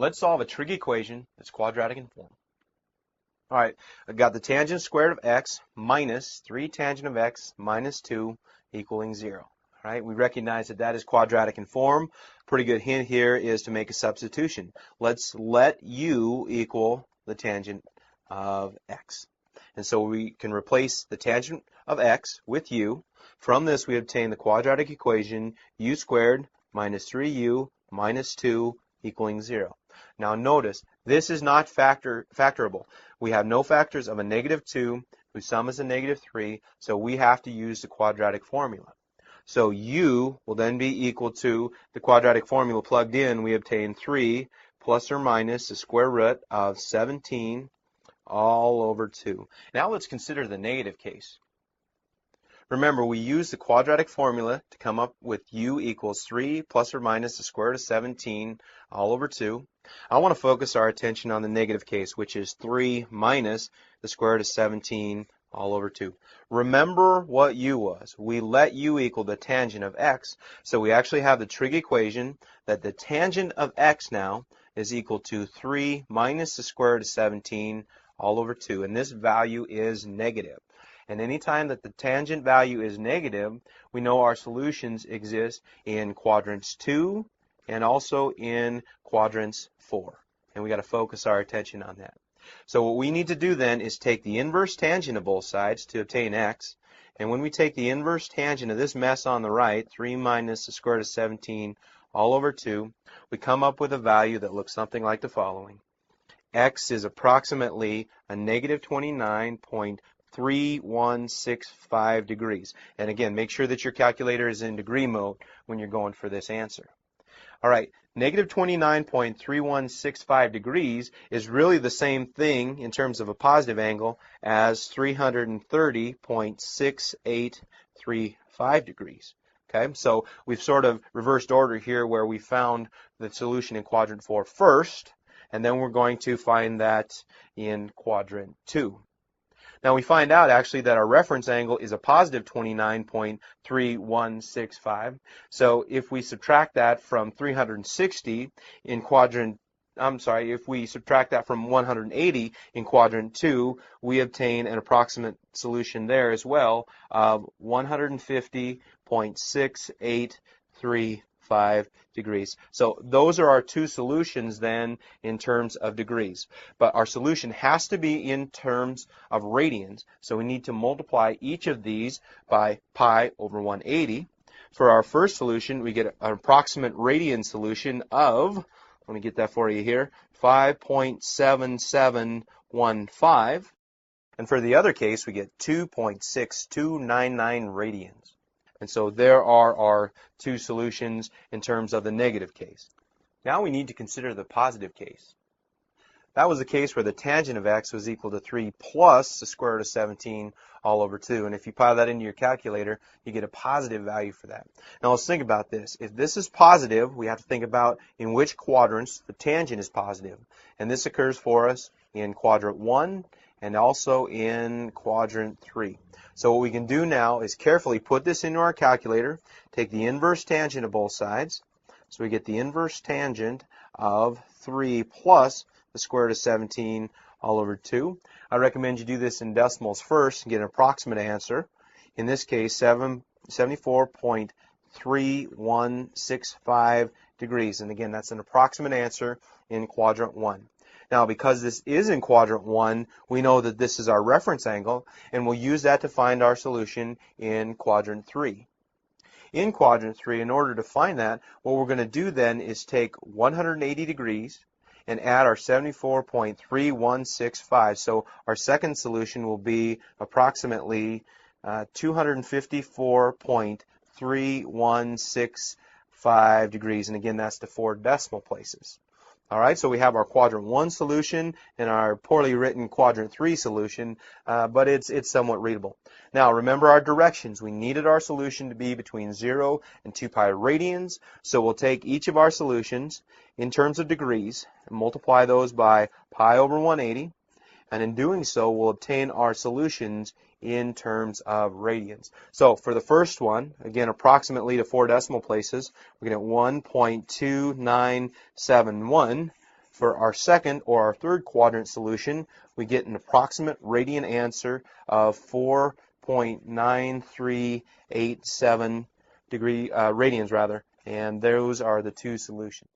Let's solve a trig equation that's quadratic in form. All right, I've got the tangent squared of x minus 3 tangent of x minus 2 equaling 0. All right, we recognize that that is quadratic in form. Pretty good hint here is to make a substitution. Let's let u equal the tangent of x. And so we can replace the tangent of x with u. From this, we obtain the quadratic equation u squared minus 3u minus 2 equaling 0. Now notice, this is not factorable. We have no factors of a negative 2, whose sum is a negative 3, so we have to use the quadratic formula. So u will then be equal to the quadratic formula plugged in. We obtain 3 plus or minus the square root of 17 all over 2. Now let's consider the negative case. Remember, we use the quadratic formula to come up with u equals 3 plus or minus the square root of 17 all over 2. I want to focus our attention on the negative case, which is 3 minus the square root of 17 all over 2. Remember what u was. We let u equal the tangent of x, so we actually have the trig equation that the tangent of x now is equal to 3 minus the square root of 17 all over 2, and this value is negative. And anytime that the tangent value is negative, we know our solutions exist in quadrants 2 and also in quadrants 4. And we got to focus our attention on that. So what we need to do then is take the inverse tangent of both sides to obtain x. And when we take the inverse tangent of this mess on the right, 3 minus the square root of 17 all over 2, we come up with a value that looks something like the following. X is approximately a negative 29.3165 degrees. And again, make sure that your calculator is in degree mode when you're going for this answer. All right, negative 29.3165 degrees is really the same thing in terms of a positive angle as 330.6835 degrees. Okay, so we've sort of reversed order here where we found the solution in quadrant 4 first, and then we're going to find that in quadrant 2. Now we find out actually that our reference angle is a positive 29.3165. So if we subtract that from 360 in if we subtract that from 180 in quadrant 2, we obtain an approximate solution there as well of 150.6835 degrees. So those are our two solutions then in terms of degrees. But our solution has to be in terms of radians. So we need to multiply each of these by pi over 180. For our first solution, we get an approximate radian solution of, let me get that for you here, 5.7715. And for the other case, we get 2.6299 radians. And so there are our two solutions in terms of the negative case. Now we need to consider the positive case. That was the case where the tangent of x was equal to 3 plus the square root of 17 all over 2. And if you pile that into your calculator, you get a positive value for that. Now let's think about this. If this is positive, we have to think about in which quadrants the tangent is positive. And this occurs for us in quadrant 1 and also in quadrant 3. So what we can do now is carefully put this into our calculator, take the inverse tangent of both sides. So we get the inverse tangent of 3 plus the square root of 17 all over 2. I recommend you do this in decimals first and get an approximate answer. In this case, 74.3165 degrees. And again, that's an approximate answer in quadrant 1. Now, because this is in quadrant 1, we know that this is our reference angle, and we'll use that to find our solution in quadrant 3. In quadrant 3, in order to find that, what we're going to do then is take 180 degrees and add our 74.3165. So our second solution will be approximately 254.3165 degrees. And again, that's the 4 decimal places. All right, so we have our quadrant 1 solution and our poorly written quadrant 3 solution, but it's somewhat readable. Now, remember our directions. We needed our solution to be between 0 and 2 pi radians, so we'll take each of our solutions in terms of degrees and multiply those by pi over 180, and in doing so, we'll obtain our solutions in terms of radians. So for the first one, again, approximately to 4 decimal places, we're going to get 1.2971 For our second or our third quadrant solution, we get an approximate radian answer of 4.9387 radians, and those are the two solutions.